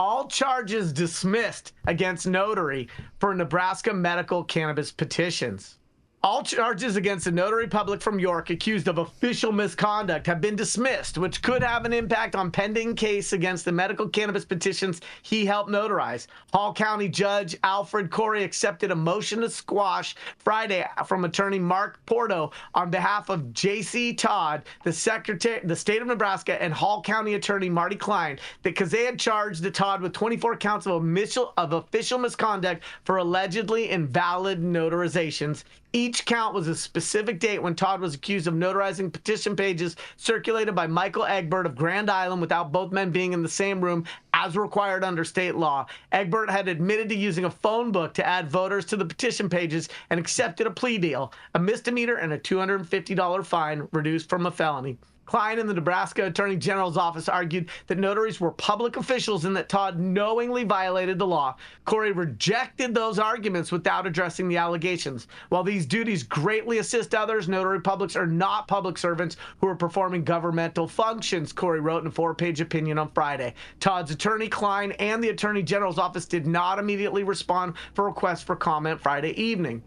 all charges dismissed against notary for Nebraska medical cannabis petitions. All charges against a notary public from York accused of official misconduct have been dismissed, which could have an impact on pending case against the medical cannabis petitions he helped notarize. Hall County Judge Alfred Corey accepted a motion to squash Friday from attorney Mark Porto on behalf of J.C. Todd, the state of Nebraska, and Hall County attorney Marty Klein, because they had charged the Todd with 24 counts of official misconduct for allegedly invalid notarizations. Each count was a specific date when Todd was accused of notarizing petition pages circulated by Michael Egbert of Grand Island without both men being in the same room as required under state law. Egbert had admitted to using a phone book to add voters to the petition pages and accepted a plea deal, a misdemeanor and a $250 fine reduced from a felony. Klein in the Nebraska Attorney General's office argued that notaries were public officials and that Todd knowingly violated the law. Corey rejected those arguments without addressing the allegations. While these duties greatly assist others, notary publics are not public servants who are performing governmental functions, Corey wrote in a 4-page opinion on Friday. Todd's attorney, Klein, and the Attorney General's office did not immediately respond for requests for comment Friday evening.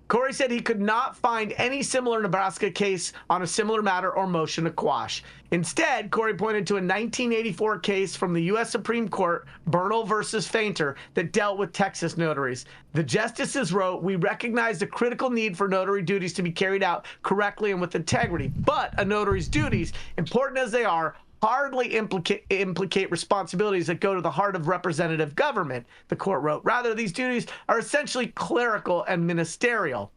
Corey said he could not find any similar Nebraska case on a similar matter or motion to quash. Instead, Corey pointed to a 1984 case from the U.S. Supreme Court, Bernal versus Fainter, that dealt with Texas notaries. The justices wrote, "We recognize the critical need for notary duties to be carried out correctly and with integrity, but a notary's duties, important as they are, hardly implicate responsibilities that go to the heart of representative government," the court wrote. Rather, these duties are essentially clerical and ministerial.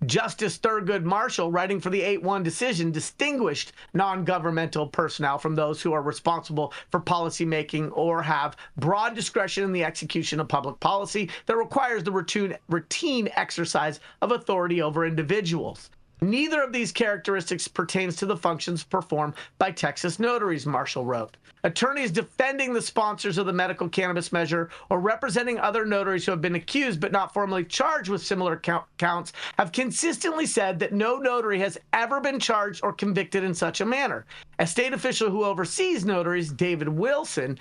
Justice Thurgood Marshall, writing for the 8-1 decision, distinguished non-governmental personnel from those who are responsible for policy making or have broad discretion in the execution of public policy that requires the routine exercise of authority over individuals. Neither of these characteristics pertains to the functions performed by Texas notaries, Marshall wrote. Attorneys defending the sponsors of the medical cannabis measure or representing other notaries who have been accused but not formally charged with similar counts have consistently said that no notary has ever been charged or convicted in such a manner. A state official who oversees notaries, David Wilson,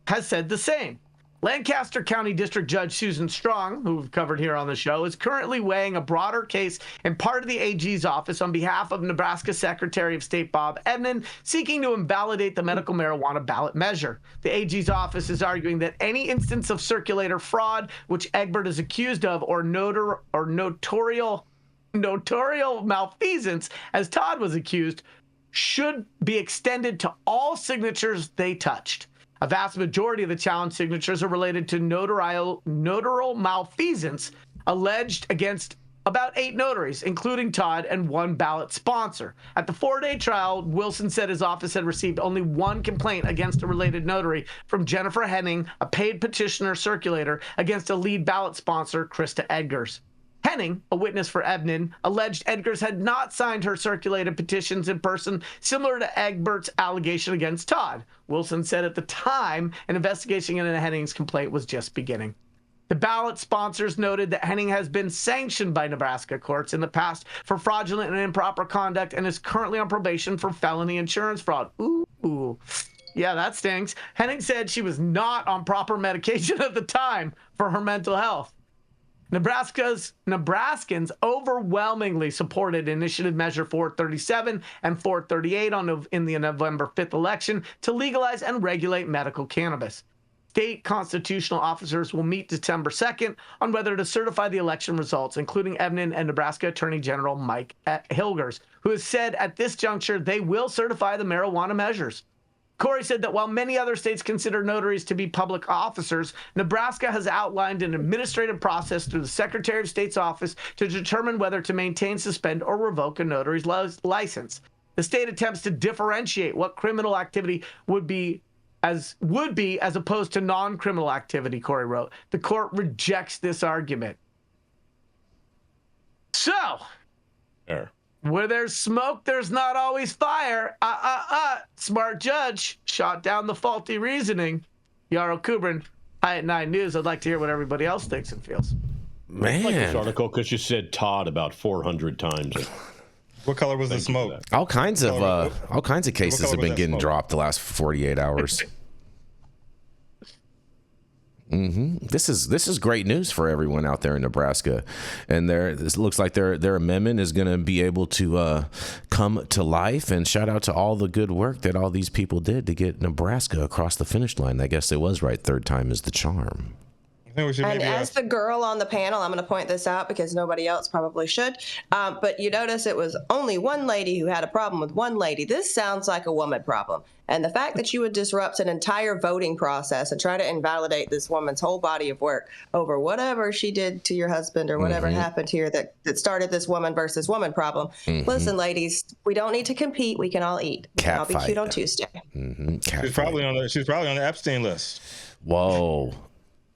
has said the same. Lancaster County District Judge Susan Strong, who we've covered here on the show, is currently weighing a broader case in part of the AG's office on behalf of Nebraska Secretary of State Bob Evnen, seeking to invalidate the medical marijuana ballot measure. The AG's office is arguing that any instance of circulator fraud, which Egbert is accused of, or notorial malfeasance, as Todd was accused, should be extended to all signatures they touched. A vast majority of the challenge signatures are related to notarial malfeasance alleged against about 8 notaries, including Todd and 1 ballot sponsor. At the 4-day trial, Wilson said his office had received only 1 complaint against a related notary from Jennifer Henning, a paid petitioner circulator, against a lead ballot sponsor, Krista Edgars. Henning, a witness for Evnen, alleged Edgars had not signed her circulated petitions in person, similar to Egbert's allegation against Todd. Wilson said at the time an investigation into Henning's complaint was just beginning. The ballot sponsors noted that Henning has been sanctioned by Nebraska courts in the past for fraudulent and improper conduct and is currently on probation for felony insurance fraud. Ooh. Yeah, that stings. Henning said she was not on proper medication at the time for her mental health. Nebraskans overwhelmingly supported Initiative Measure 437 and 438 in the November 5th election to legalize and regulate medical cannabis. State constitutional officers will meet December 2nd on whether to certify the election results, including Evnen and Nebraska Attorney General Mike Hilgers, who has said at this juncture they will certify the marijuana measures. Corey said that while many other states consider notaries to be public officers, Nebraska has outlined an administrative process through the Secretary of State's office to determine whether to maintain, suspend, or revoke a notary's license. The state attempts to differentiate what criminal activity would be as opposed to non-criminal activity, Corey wrote. The court rejects this argument. So, where there's smoke, there's not always fire. Smart judge shot down the faulty reasoning. Yarrow Kubrin, High at 9 News. I'd like to hear what everybody else thinks and feels. Man, I like this article because you said Todd about 400 times. What color was the smoke? All kinds of cases have been getting dropped the last 48 hours. This is great news for everyone out there in Nebraska, and this looks like their amendment is going to be able to come to life. And shout out to all the good work that all these people did to get Nebraska across the finish line. I guess it was right. Third time is the charm. And as the girl on the panel, I'm going to point this out because nobody else probably should. But you notice it was only one lady who had a problem with one lady. This sounds like a woman problem. And the fact that you would disrupt an entire voting process and try to invalidate this woman's whole body of work over whatever she did to your husband or whatever happened here that started this woman versus woman problem. Listen, ladies, we don't need to compete. We can all eat. I'll be cute on Tuesday. She's probably on the Epstein list. Whoa.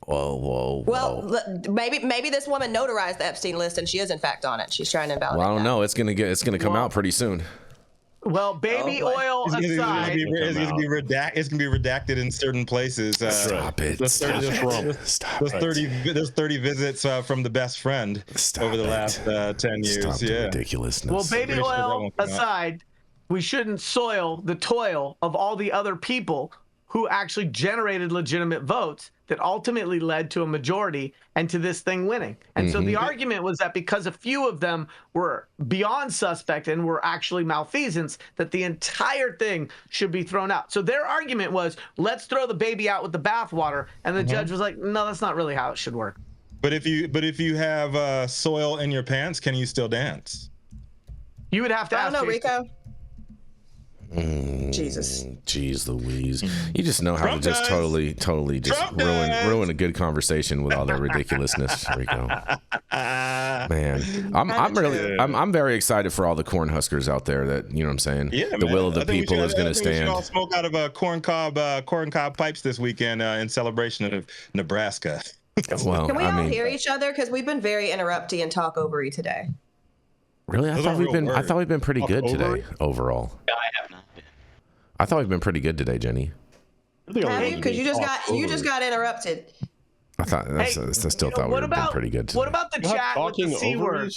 Well, maybe this woman notarized the Epstein list and she is in fact on it. She's trying to invalidate. Well, I don't know. It's gonna come out pretty soon. Well, baby oil aside, it's gonna be redacted in certain places. Stop it! There's 30 visits from the best friend over the last 10 years. Stop the ridiculousness. Well, baby oil aside, we shouldn't soil the toil of all the other people who actually generated legitimate votes that ultimately led to a majority and to this thing winning. And so the argument was that because a few of them were beyond suspect and were actually malfeasance, that the entire thing should be thrown out. So their argument was, let's throw the baby out with the bathwater. And the judge was like, no, that's not really how it should work. But if you have soil in your pants, can you still dance? You would have to ask. I don't know, Rico. Jesus. Jeez Louise. You just know how to just totally just ruin a good conversation with all that ridiculousness, Rico. Man, I'm very excited for all the Cornhuskers out there that, you know what I'm saying? Yeah, the will of the people is going to stand. We should all smoke out of corn cob pipes this weekend in celebration of Nebraska. Well, can we all hear each other? Because we've been very interrupty and talk overy today. Really? I thought we've been pretty good today overall. I have not. I thought we've been pretty good today, Jenny. Have you? Because you just got interrupted. I still thought we've been pretty good today. What about the chat with the C word?